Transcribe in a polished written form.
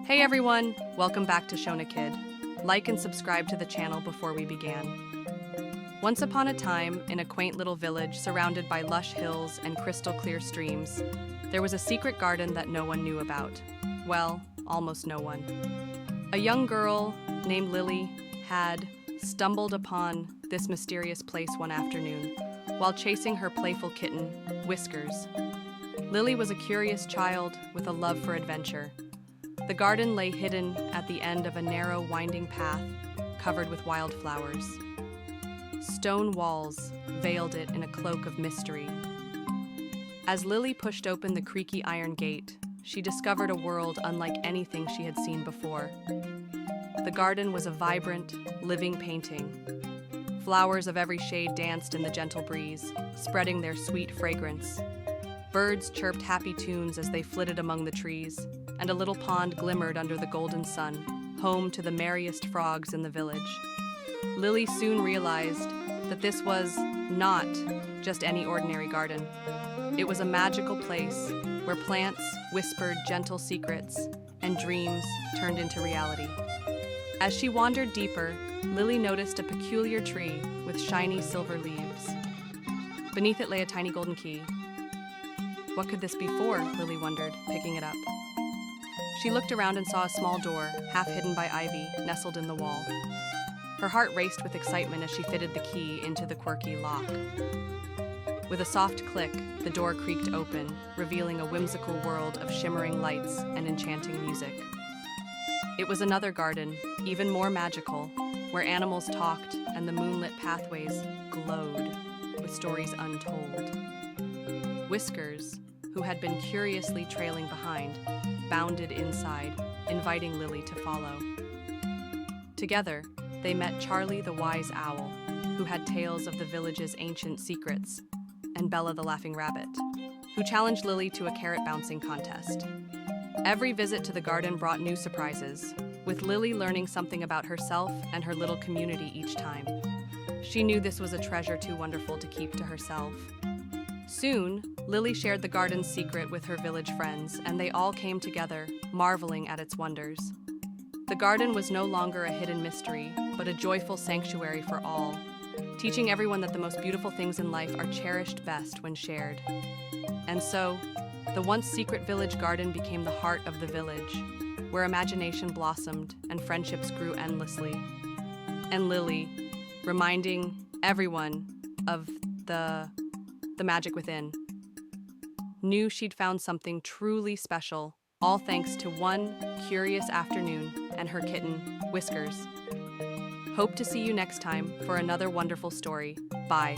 Hey everyone, welcome back to Shona Kid. Like and subscribe to the channel before we began. Once upon a time, in a quaint little village surrounded by lush hills and crystal clear streams, there was a secret garden that no one knew about. Well, almost no one. A young girl named Lily had stumbled upon this mysterious place one afternoon while chasing her playful kitten, Whiskers. Lily was a curious child with a love for adventure. The garden lay hidden at the end of a narrow, winding path covered with wildflowers. Stone walls veiled it in a cloak of mystery. As Lily pushed open the creaky iron gate, she discovered a world unlike anything she had seen before. The garden was a vibrant, living painting. Flowers of every shade danced in the gentle breeze, spreading their sweet fragrance. Birds chirped happy tunes as they flitted among the trees, and a little pond glimmered under the golden sun, home to the merriest frogs in the village. Lily soon realized that this was not just any ordinary garden. It was a magical place where plants whispered gentle secrets and dreams turned into reality. As she wandered deeper, Lily noticed a peculiar tree with shiny silver leaves. Beneath it lay a tiny golden key. What could this be for? Lily wondered, picking it up. She looked around and saw a small door, half hidden by ivy, nestled in the wall. Her heart raced with excitement as she fitted the key into the quirky lock. With a soft click, the door creaked open, revealing a whimsical world of shimmering lights and enchanting music. It was another garden, even more magical, where animals talked and the moonlit pathways glowed with stories untold. Whiskers, who had been curiously trailing behind, bounded inside, inviting Lily to follow. Together, they met Charlie the wise owl, who had tales of the village's ancient secrets, and Bella the laughing rabbit, who challenged Lily to a carrot bouncing contest. Every visit to the garden brought new surprises, with Lily learning something about herself and her little community each time. She knew this was a treasure too wonderful to keep to herself. Soon, Lily shared the garden's secret with her village friends, and they all came together, marveling at its wonders. The garden was no longer a hidden mystery, but a joyful sanctuary for all, teaching everyone that the most beautiful things in life are cherished best when shared. And so, the once secret village garden became the heart of the village, where imagination blossomed and friendships grew endlessly. And Lily, reminding everyone of the magic within, knew she'd found something truly special, all thanks to one curious afternoon and her kitten, Whiskers. Hope to see you next time for another wonderful story. Bye.